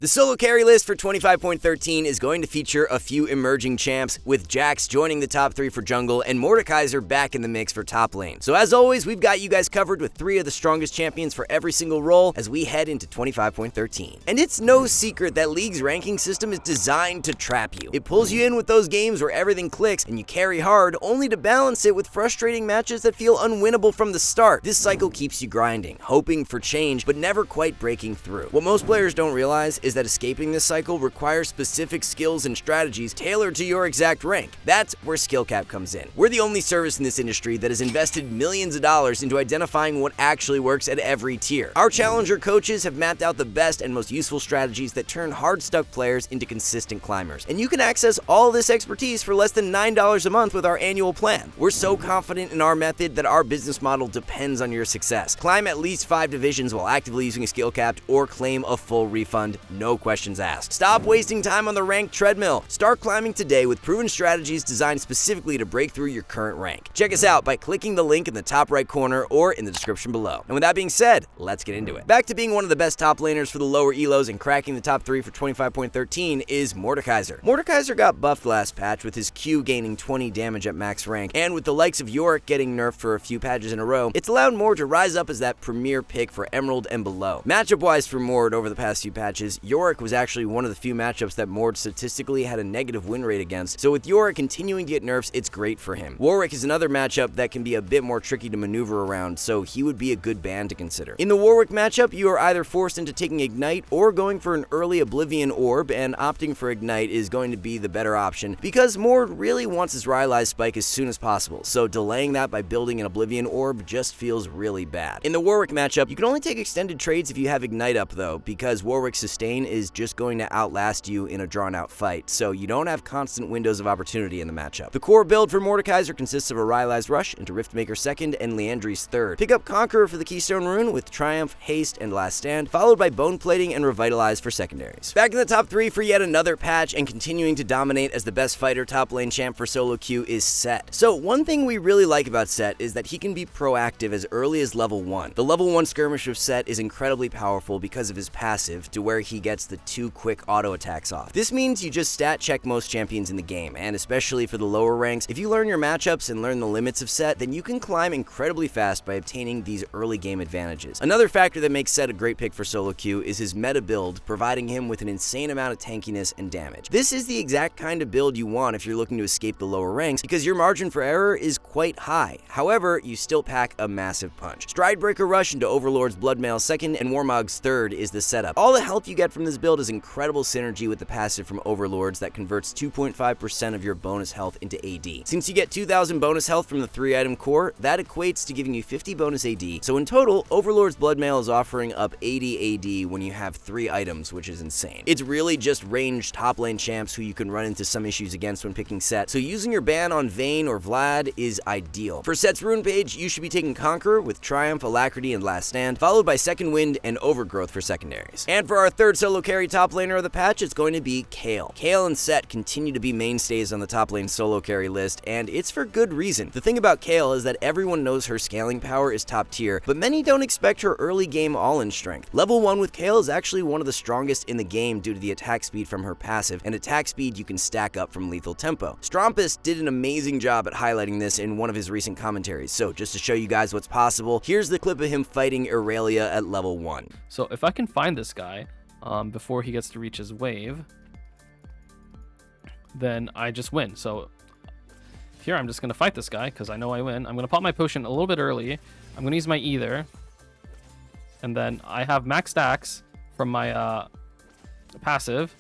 The solo carry list for 25.13 is going to feature a few emerging champs, with Jax joining the top 3 for jungle and Mordekaiser back in the mix for top lane. So as always, we've got you guys covered with 3 of the strongest champions for every single role as we head into 25.13. And it's no secret that League's ranking system is designed to trap you. It pulls you in with those games where everything clicks and you carry hard, only to balance it with frustrating matches that feel unwinnable from the start. This cycle keeps you grinding, hoping for change, but never quite breaking through. What most players don't realize is that escaping this cycle requires specific skills and strategies tailored to your exact rank. That's where SkillCapped comes in. We're the only service in this industry that has invested millions of dollars into identifying what actually works at every tier. Our challenger coaches have mapped out the best and most useful strategies that turn hard-stuck players into consistent climbers. And you can access all this expertise for less than $9 a month with our annual plan. We're so confident in our method that our business model depends on your success. Climb at least 5 divisions while actively using SkillCapped or claim a full refund. No questions asked. Stop wasting time on the ranked treadmill. Start climbing today with proven strategies designed specifically to break through your current rank. Check us out by clicking the link in the top right corner or in the description below. And with that being said, let's get into it. Back to being one of the best top laners for the lower elos and cracking the top 3 for 25.13 is Mordekaiser. Mordekaiser got buffed last patch with his Q gaining 20 damage at max rank, and with the likes of Yorick getting nerfed for a few patches in a row, it's allowed Mord to rise up as that premier pick for Emerald and below. Matchup-wise for Mord over the past few patches, Yorick was actually one of the few matchups that Mord statistically had a negative win rate against, so with Yorick continuing to get nerfs, it's great for him. Warwick is another matchup that can be a bit more tricky to maneuver around, so he would be a good ban to consider. In the Warwick matchup, you are either forced into taking Ignite or going for an early Oblivion Orb, and opting for Ignite is going to be the better option because Mord really wants his Rylai's spike as soon as possible, so delaying that by building an Oblivion Orb just feels really bad. In the Warwick matchup, you can only take extended trades if you have Ignite up though, because Warwick's sustain is just going to outlast you in a drawn-out fight, so you don't have constant windows of opportunity in the matchup. The core build for Mordekaiser consists of a Rylai's Rush into Riftmaker 2nd and Liandry's 3rd. Pick up Conqueror for the Keystone Rune with Triumph, Haste, and Last Stand, followed by Bone Plating and Revitalize for secondaries. Back in the top 3 for yet another patch and continuing to dominate as the best fighter top lane champ for solo queue is Set. So one thing we really like about Set is that he can be proactive as early as level 1. The level 1 skirmish of Set is incredibly powerful because of his passive, to where he gets the 2 quick auto attacks off. This means you just stat check most champions in the game, and especially for the lower ranks, if you learn your matchups and learn the limits of Set, then you can climb incredibly fast by obtaining these early game advantages. Another factor that makes Set a great pick for solo queue is his meta build, providing him with an insane amount of tankiness and damage. This is the exact kind of build you want if you're looking to escape the lower ranks, because your margin for error is quite high. However, you still pack a massive punch. Stridebreaker Rush into Overlord's Bloodmail 2nd and Warmog's 3rd is the setup. All the help you get from this build is incredible synergy with the passive from Overlords that converts 2.5% of your bonus health into AD. Since you get 2,000 bonus health from the 3-item core, that equates to giving you 50 bonus AD. So in total, Overlord's Bloodmail is offering up 80 AD when you have 3 items, which is insane. It's really just ranged top lane champs who you can run into some issues against when picking Set, so using your ban on Vayne or Vlad is ideal. For Set's rune page, you should be taking Conqueror with Triumph, Alacrity, and Last Stand, followed by Second Wind and Overgrowth for secondaries. And for our 3rd solo carry top laner of the patch, it's going to be Kayle. Kayle and Set continue to be mainstays on the top lane solo carry list, and it's for good reason. The thing about Kayle is that everyone knows her scaling power is top tier, but many don't expect her early game all-in strength. Level 1 with Kayle is actually one of the strongest in the game due to the attack speed from her passive, and attack speed you can stack up from lethal tempo. Strumpus did an amazing job at highlighting this in one of his recent commentaries, so just to show you guys what's possible, here's the clip of him fighting Aurelia at level 1. So if I can find this guy before he gets to reach his wave, then I just win. So here I'm just going to fight this guy because I know I win. I'm going to pop my potion a little bit early. I'm going to use my Ether. And then I have max stacks from my passive.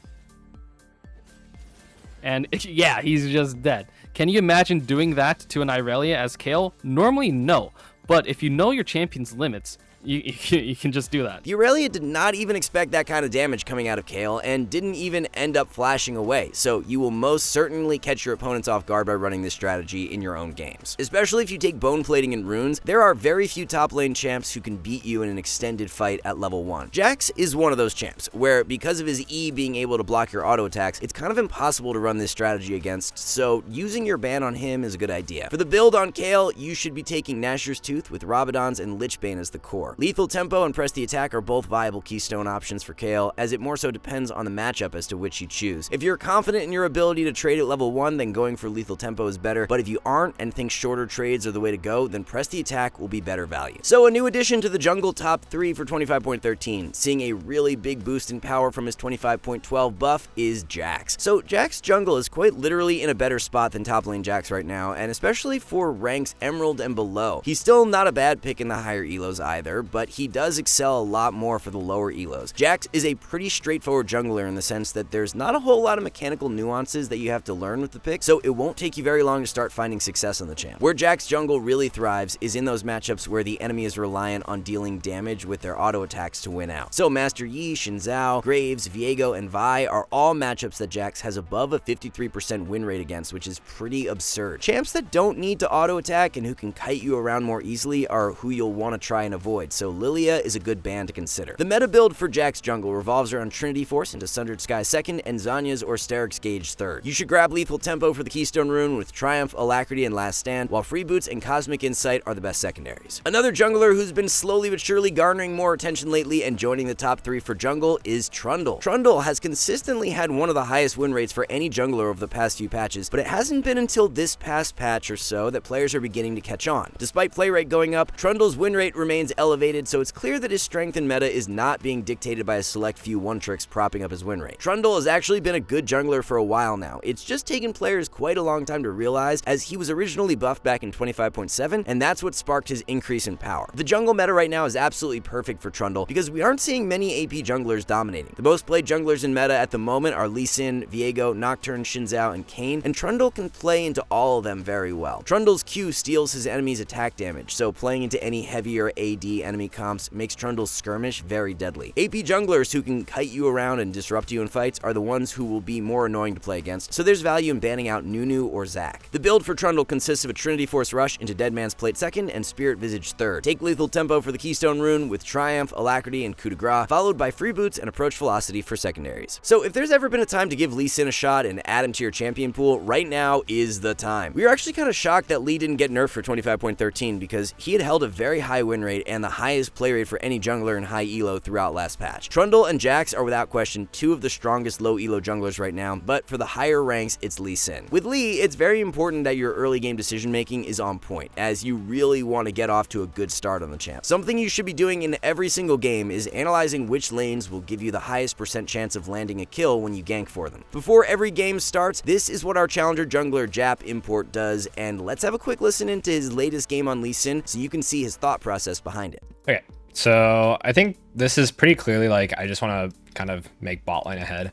And yeah, he's just dead. Can you imagine doing that to an Irelia as Kayle? Normally, no. But if you know your champion's limits, you can just do that. The Aurelia did not even expect that kind of damage coming out of Kayle and didn't even end up flashing away, so you will most certainly catch your opponents off guard by running this strategy in your own games. Especially if you take Bone Plating and Runes, there are very few top lane champs who can beat you in an extended fight at level 1. Jax is one of those champs, where because of his E being able to block your auto attacks, it's kind of impossible to run this strategy against, so using your ban on him is a good idea. For the build on Kayle, you should be taking Nashor's Tooth with Rabadon's and Lichbane as the core. core. Lethal Tempo and Press the Attack are both viable keystone options for Kale, as it more so depends on the matchup as to which you choose. If you're confident in your ability to trade at level 1, then going for Lethal Tempo is better, but if you aren't and think shorter trades are the way to go, then Press the Attack will be better value. So a new addition to the jungle top 3 for 25.13, seeing a really big boost in power from his 25.12 buff, is Jax. So Jax jungle is quite literally in a better spot than top lane Jax right now, and especially for ranks Emerald and below. He's still not a bad pick in the higher elos either, but he does excel a lot more for the lower elos. Jax is a pretty straightforward jungler in the sense that there's not a whole lot of mechanical nuances that you have to learn with the pick, so it won't take you very long to start finding success on the champ. Where Jax jungle really thrives is in those matchups where the enemy is reliant on dealing damage with their auto attacks to win out. So Master Yi, Xin Zhao, Graves, Viego, and Vi are all matchups that Jax has above a 53% win rate against, which is pretty absurd. Champs that don't need to auto attack and who can kite you around more easily are who you'll want to try and avoid, so Lilia is a good ban to consider. The meta build for Jax jungle revolves around Trinity Force into Sundered Sky 2nd and Zanya's or Steric's Gauge 3rd. You should grab Lethal Tempo for the Keystone Rune with Triumph, Alacrity, and Last Stand, while Freeboots and Cosmic Insight are the best secondaries. Another jungler who's been slowly but surely garnering more attention lately and joining the top 3 for jungle is Trundle. Trundle has consistently had one of the highest win rates for any jungler over the past few patches, but it hasn't been until this past patch or so that players are beginning to catch on. Despite play rate going up, Trundle's win rate remains elevated, so it's clear that his strength in meta is not being dictated by a select few one-tricks propping up his win rate. Trundle has actually been a good jungler for a while now. It's just taken players quite a long time to realize, as he was originally buffed back in 25.7, and that's what sparked his increase in power. The jungle meta right now is absolutely perfect for Trundle because we aren't seeing many AP junglers dominating. The most played junglers in meta at the moment are Lee Sin, Viego, Nocturne, Xin Zhao, and Kayn, and Trundle can play into all of them very well. Trundle's Q steals his enemy's attack damage, so playing into any heavier AD enemy comps makes Trundle's skirmish very deadly. AP junglers who can kite you around and disrupt you in fights are the ones who will be more annoying to play against, so there's value in banning out Nunu or Zac. The build for Trundle consists of a Trinity Force Rush into Deadman's Plate 2nd and Spirit Visage 3rd. Take Lethal Tempo for the Keystone Rune with Triumph, Alacrity, and Coup de Grace, followed by Freeboots and Approach Velocity for secondaries. So if there's ever been a time to give Lee Sin a shot and add him to your champion pool, right now is the time. We were actually kind of shocked that Lee didn't get nerfed for 25.13 because he had held a very high win rate and the highest play rate for any jungler in high elo throughout last patch. Trundle and Jax are without question two of the strongest low elo junglers right now, but for the higher ranks, it's Lee Sin. With Lee, it's very important that your early game decision making is on point, as you really want to get off to a good start on the champ. Something you should be doing in every single game is analyzing which lanes will give you the highest percent chance of landing a kill when you gank for them. Before every game starts, this is what our challenger jungler Jap Import does, and let's have a quick listen into his latest game on Lee Sin so you can see his thought process behind it. Okay, so I think this is pretty clearly like I just want to kind of make bot lane ahead.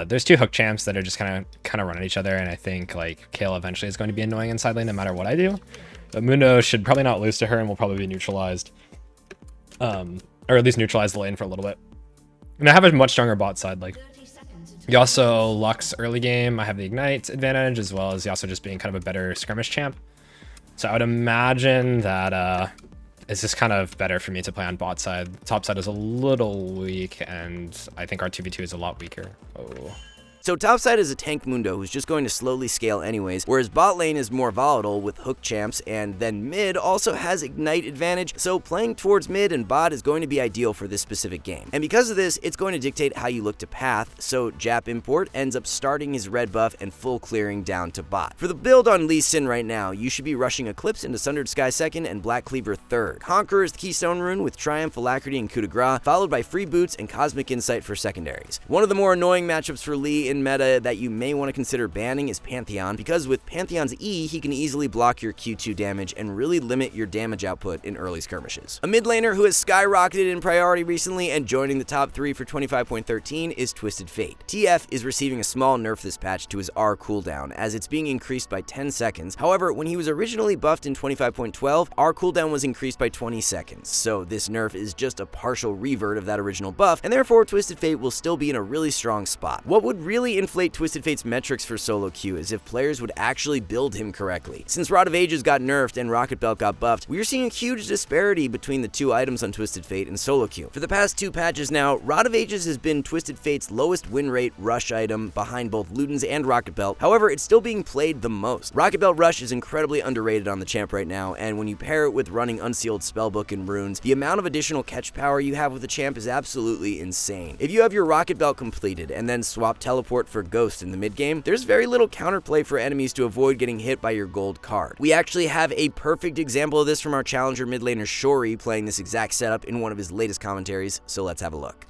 There's two hook champs that are just kind of run at each other, and I think like Kale eventually is going to be annoying inside lane no matter what I do. But Mundo should probably not lose to her and will probably be neutralized, or at least neutralize the lane for a little bit. And I have a much stronger bot side. Like Yasuo Lux early game, I have the Ignite advantage, as well as Yasuo just being kind of a better skirmish champ. So I would imagine that it's just kind of better for me to play on bot side. Top side is a little weak, and I think our 2v2 is a lot weaker. Oh. So topside is a tank Mundo who's just going to slowly scale anyways, whereas bot lane is more volatile with hook champs, and then mid also has Ignite advantage, so playing towards mid and bot is going to be ideal for this specific game. And because of this, it's going to dictate how you look to path, so Jap Import ends up starting his red buff and full clearing down to bot. For the build on Lee Sin right now, you should be rushing Eclipse into Sundered Sky 2nd and Black Cleaver 3rd. Conqueror is the Keystone Rune with Triumph, Alacrity, and Coup de Grace, followed by Freeboots and Cosmic Insight for secondaries. One of the more annoying matchups for Lee in meta that you may want to consider banning is Pantheon, because with Pantheon's E, he can easily block your Q2 damage and really limit your damage output in early skirmishes. A mid laner who has skyrocketed in priority recently and joining the top 3 for 25.13 is Twisted Fate. TF is receiving a small nerf this patch to his R cooldown, as it's being increased by 10 seconds. However, when he was originally buffed in 25.12, R cooldown was increased by 20 seconds, so this nerf is just a partial revert of that original buff, and therefore Twisted Fate will still be in a really strong spot. What would really really inflate Twisted Fate's metrics for solo queue as if players would actually build him correctly. Since Rod of Ages got nerfed and Rocket Belt got buffed, we are seeing a huge disparity between the two items on Twisted Fate and solo queue. For the past 2 patches now, Rod of Ages has been Twisted Fate's lowest win rate rush item behind both Luden's and Rocket Belt. However, it's still being played the most. Rocket Belt Rush is incredibly underrated on the champ right now, and when you pair it with running Unsealed Spellbook and runes, the amount of additional catch power you have with the champ is absolutely insane. If you have your Rocket Belt completed and then swap Teleport for Ghost in the mid game, there's very little counterplay for enemies to avoid getting hit by your gold card. We actually have a perfect example of this from our challenger mid laner Shori playing this exact setup in one of his latest commentaries, so let's have a look.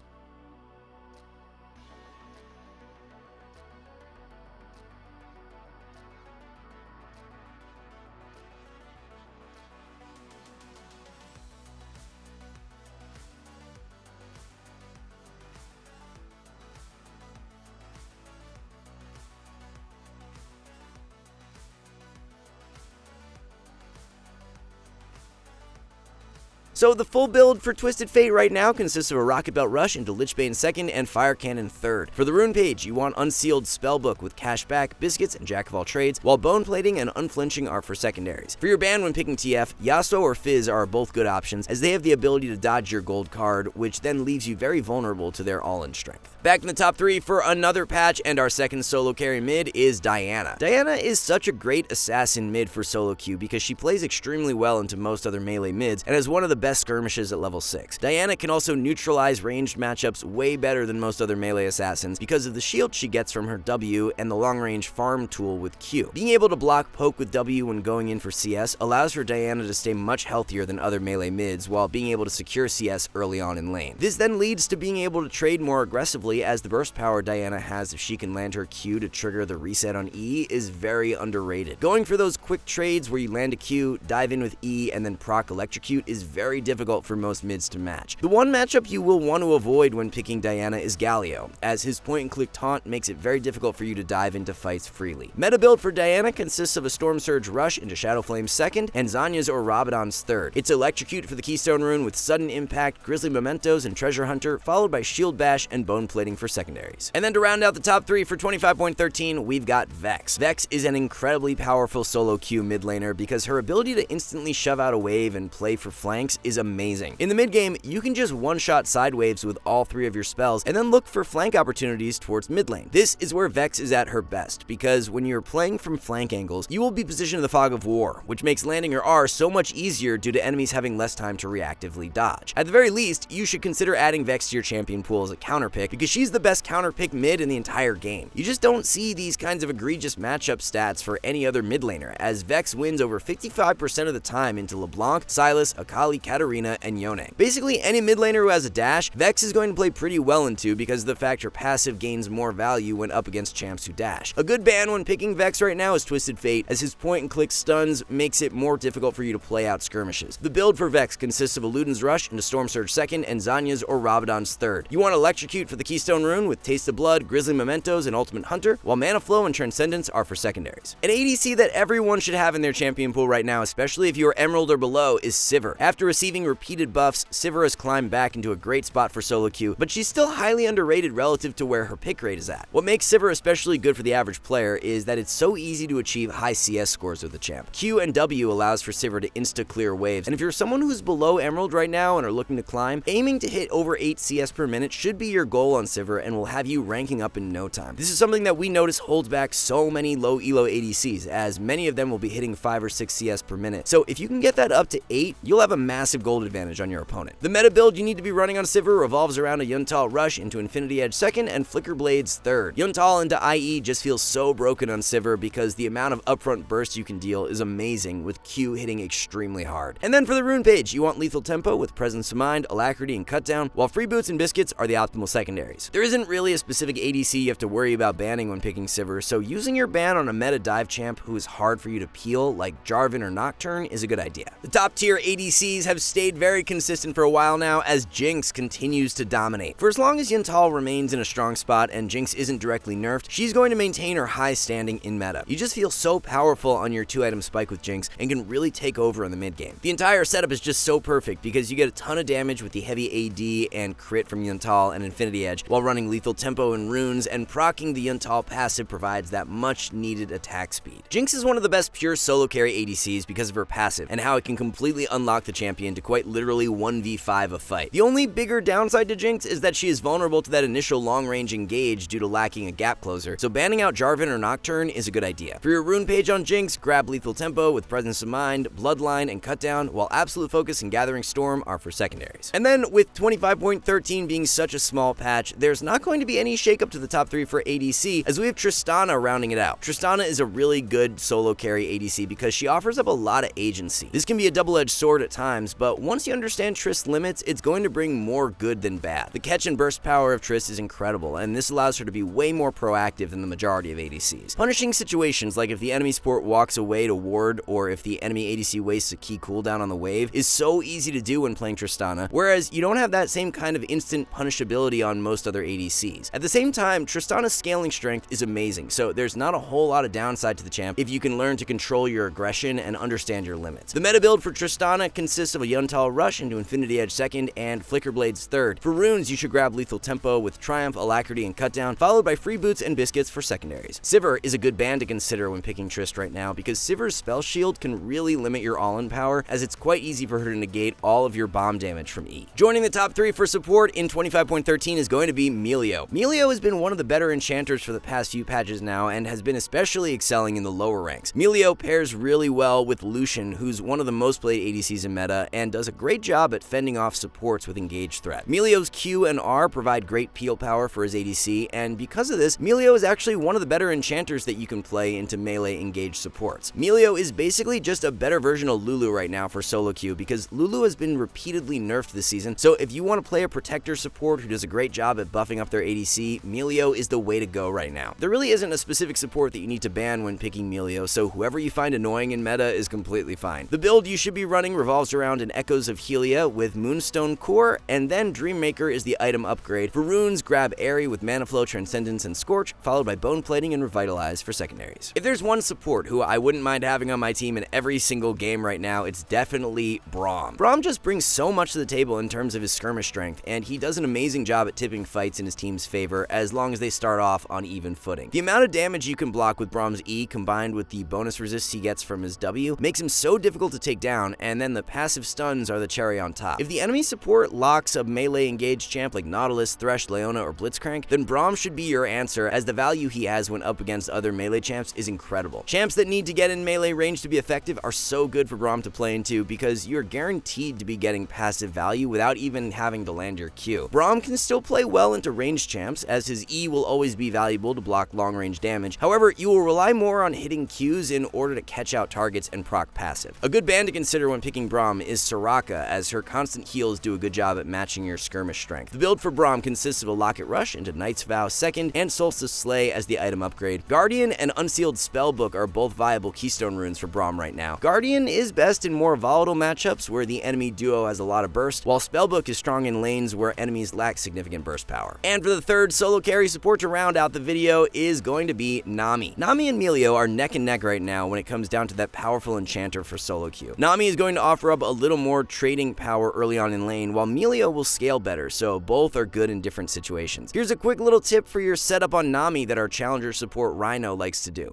So the full build for Twisted Fate right now consists of a Rocket Belt Rush into Lichbane 2nd and Fire Cannon 3rd. For the rune page, you want Unsealed Spellbook with Cashback, Biscuits, and Jack of all trades, while Bone Plating and Unflinching are for secondaries. For your ban when picking TF, Yasuo or Fizz are both good options, as they have the ability to dodge your gold card, which then leaves you very vulnerable to their all-in strength. Back in the top 3 for another patch and our second solo carry mid is Diana. Diana is such a great assassin mid for solo queue because she plays extremely well into most other melee mids and is one of the best skirmishes at level 6. Diana can also neutralize ranged matchups way better than most other melee assassins because of the shield she gets from her W and the long-range farm tool with Q. Being able to block poke with W when going in for CS allows for Diana to stay much healthier than other melee mids while being able to secure CS early on in lane. This then leads to being able to trade more aggressively, as the burst power Diana has if she can land her Q to trigger the reset on E is very underrated. Going for those quick trades where you land a Q, dive in with E, and then proc electrocute is very difficult for most mids to match. The one matchup you will want to avoid when picking Diana is Galio, as his point and click taunt makes it very difficult for you to dive into fights freely. Meta build for Diana consists of a Storm Surge Rush into Shadow Flame 2nd and Zanya's or Rabadon's 3rd. It's electrocute for the Keystone Rune with Sudden Impact, Grizzly Mementos, and Treasure Hunter, followed by Shield Bash and Bone Plating for secondaries. And then to round out the top 3 for 25.13, we've got Vex. Vex is an incredibly powerful solo queue mid laner because her ability to instantly shove out a wave and play for flanks is amazing. In the mid game, you can just one-shot side waves with all 3 of your spells and then look for flank opportunities towards mid lane. This is where Vex is at her best because when you're playing from flank angles, you will be positioned in the fog of war, which makes landing your R so much easier due to enemies having less time to reactively dodge. At the very least, you should consider adding Vex to your champion pool as a counter pick because she's the best counter pick mid in the entire game. You just don't see these kinds of egregious matchup stats for any other mid laner, as Vex wins over 55% of the time into LeBlanc, Sylas, Akali, Katarina, and Yone. Basically, any mid laner who has a dash, Vex is going to play pretty well into because of the fact her passive gains more value when up against champs who dash. A good ban when picking Vex right now is Twisted Fate, as his point and click stuns makes it more difficult for you to play out skirmishes. The build for Vex consists of a Luden's Rush into Storm Surge 2nd and Zanya's or Rabadon's 3rd. You want Electrocute for the Keystone Rune with Taste of Blood, Grizzly Mementos, and Ultimate Hunter, while Mana Flow and Transcendence are for secondaries. An ADC that everyone should have in their champion pool right now, especially if you are Emerald or below, is Sivir. After receiving repeated buffs, Sivir has climbed back into a great spot for solo queue, but she's still highly underrated relative to where her pick rate is at. What makes Sivir especially good for the average player is that it's so easy to achieve high CS scores with the champ. Q and W allows for Sivir to insta-clear waves, and if you're someone who's below Emerald right now and are looking to climb, aiming to hit over 8 CS per minute should be your goal on Sivir and will have you ranking up in no time. This is something that we notice holds back so many low elo ADCs, as many of them will be hitting 5 or 6 CS per minute. So if you can get that up to 8, you'll have a massive gold advantage on your opponent. The meta build you need to be running on Sivir revolves around a Yuntal Rush into Infinity Edge 2nd and Flicker Blades 3rd. Yuntal into IE just feels so broken on Sivir because the amount of upfront burst you can deal is amazing, with Q hitting extremely hard. And then for the rune page, you want Lethal Tempo with Presence of Mind, Alacrity, and Cutdown, while Free Boots and Biscuits are the optimal secondaries. There isn't really a specific ADC you have to worry about banning when picking Sivir, so using your ban on a meta dive champ who is hard for you to peel, like Jarvan or Nocturne, is a good idea. The top tier ADCs have have stayed very consistent for a while now as Jinx continues to dominate. For as long as Yuntal remains in a strong spot and Jinx isn't directly nerfed, she's going to maintain her high standing in meta. You just feel so powerful on your 2-item spike with Jinx and can really take over in the mid game. The entire setup is just so perfect because you get a ton of damage with the heavy AD and crit from Yuntal and Infinity Edge while running lethal tempo and runes, and proccing the Yuntal passive provides that much needed attack speed. Jinx is one of the best pure solo carry ADCs because of her passive and how it can completely unlock the champion to quite literally 1v5 a fight. The only bigger downside to Jinx is that she is vulnerable to that initial long range engage due to lacking a gap closer, so banning out Jarvan or Nocturne is a good idea. For your rune page on Jinx, grab lethal tempo with presence of mind, bloodline, and cutdown, while absolute focus and gathering storm are for secondaries. And then with 25.13 being such a small patch, there's not going to be any shakeup to the top 3 for ADC, as we have Tristana rounding it out. Tristana is a really good solo carry ADC because she offers up a lot of agency. This can be a double-edged sword at times, but once you understand Trist's limits, it's going to bring more good than bad. The catch and burst power of Trist is incredible, and this allows her to be way more proactive than the majority of ADCs. Punishing situations like if the enemy support walks away to ward or if the enemy ADC wastes a key cooldown on the wave is so easy to do when playing Tristana, whereas you don't have that same kind of instant punishability on most other ADCs. At the same time, Tristana's scaling strength is amazing, so there's not a whole lot of downside to the champ if you can learn to control your aggression and understand your limits. The meta build for Tristana consists of a Yuntal Rush into Infinity Edge second and Flicker Blades third. For runes, you should grab Lethal Tempo with Triumph, Alacrity, and Cutdown, followed by Free Boots and Biscuits for secondaries. Sivir is a good ban to consider when picking Trist right now because Sivir's spell shield can really limit your all-in power, as it's quite easy for her to negate all of your bomb damage from E. Joining the top 3 for support in 25.13 is going to be Melio. Melio has been one of the better enchanters for the past few patches now and has been especially excelling in the lower ranks. Melio pairs really well with Lucian, who's one of the most played ADCs in meta and does a great job at fending off supports with engaged threat. Melio's Q and R provide great peel power for his ADC, and because of this, Melio is actually one of the better enchanters that you can play into melee engaged supports. Melio is basically just a better version of Lulu right now for solo queue because Lulu has been repeatedly nerfed this season, so if you want to play a protector support who does a great job at buffing up their ADC, Melio is the way to go right now. There really isn't a specific support that you need to ban when picking Melio, so whoever you find annoying in meta is completely fine. The build you should be running revolves around an Echoes of Helia with Moonstone Core, and then Dreammaker is the item upgrade. For runes, grab Airy with Mana Flow, Transcendence, and Scorch, followed by Bone Plating and Revitalize for secondaries. If there's one support who I wouldn't mind having on my team in every single game right now, it's definitely Braum. Braum just brings so much to the table in terms of his skirmish strength, and he does an amazing job at tipping fights in his team's favor as long as they start off on even footing. The amount of damage you can block with Braum's E combined with the bonus resists he gets from his W makes him so difficult to take down, and then the passive stuns are the cherry on top. If the enemy support locks a melee engaged champ like Nautilus, Thresh, Leona, or Blitzcrank, then Braum should be your answer, as the value he has when up against other melee champs is incredible. Champs that need to get in melee range to be effective are so good for Braum to play into because you're guaranteed to be getting passive value without even having to land your Q. Braum can still play well into ranged champs, as his E will always be valuable to block long range damage. However, you will rely more on hitting Qs in order to catch out targets and proc passive. A good ban to consider when picking Braum is Soraka, as her constant heals do a good job at matching your skirmish strength. The build for Braum consists of a Locket Rush into Knight's Vow second and Solstice Slay as the item upgrade. Guardian and Unsealed Spellbook are both viable keystone runes for Braum right now. Guardian is best in more volatile matchups where the enemy duo has a lot of burst, while Spellbook is strong in lanes where enemies lack significant burst power. And for the third solo carry support to round out the video is going to be Nami. Nami and Melio are neck and neck right now when it comes down to that powerful enchanter for solo queue. Nami is going to offer up a little more trading power early on in lane, while Melio will scale better, so both are good in different situations. Here's a quick little tip for your setup on Nami that our challenger support Rhino likes to do.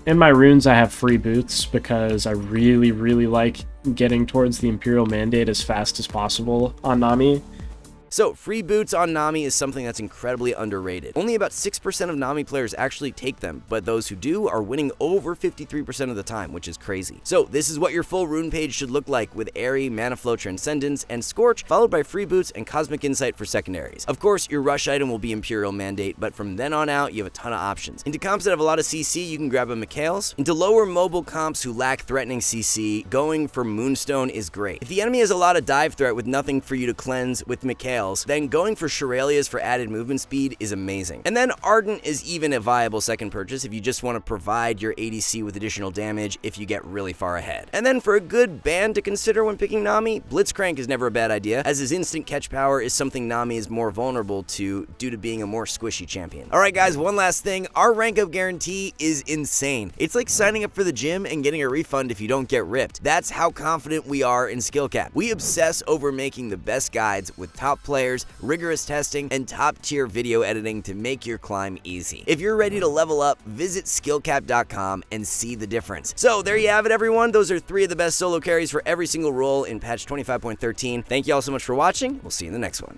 In my runes, I have Free Boots because I really like getting towards the Imperial Mandate as fast as possible on Nami. So, free boots on Nami is something that's incredibly underrated. Only about 6% of Nami players actually take them, but those who do are winning over 53% of the time, which is crazy. So, this is what your full rune page should look like with Airy, Mana Flow, Transcendence, and Scorch, followed by free boots and Cosmic Insight for secondaries. Of course, your rush item will be Imperial Mandate, but from then on out, you have a ton of options. Into comps that have a lot of CC, you can grab a Mikhail's. Into lower mobile comps who lack threatening CC, going for Moonstone is great. If the enemy has a lot of dive threat with nothing for you to cleanse with Mikhail, spells, then going for Shurelias for added movement speed is amazing. And then Ardent is even a viable second purchase if you just want to provide your ADC with additional damage if you get really far ahead. And then for a good ban to consider when picking Nami, Blitzcrank is never a bad idea, as his instant catch power is something Nami is more vulnerable to due to being a more squishy champion. Alright guys, one last thing, our rank up guarantee is insane. It's like signing up for the gym and getting a refund if you don't get ripped. That's how confident we are in SkillCapped. We obsess over making the best guides with top players, rigorous testing, and top tier video editing to make your climb easy. If you're ready to level up, visit skillcapped.com and see the difference. So there you have it everyone, those are 3 of the best solo carries for every single role in patch 25.13. Thank you all so much for watching, we'll see you in the next one.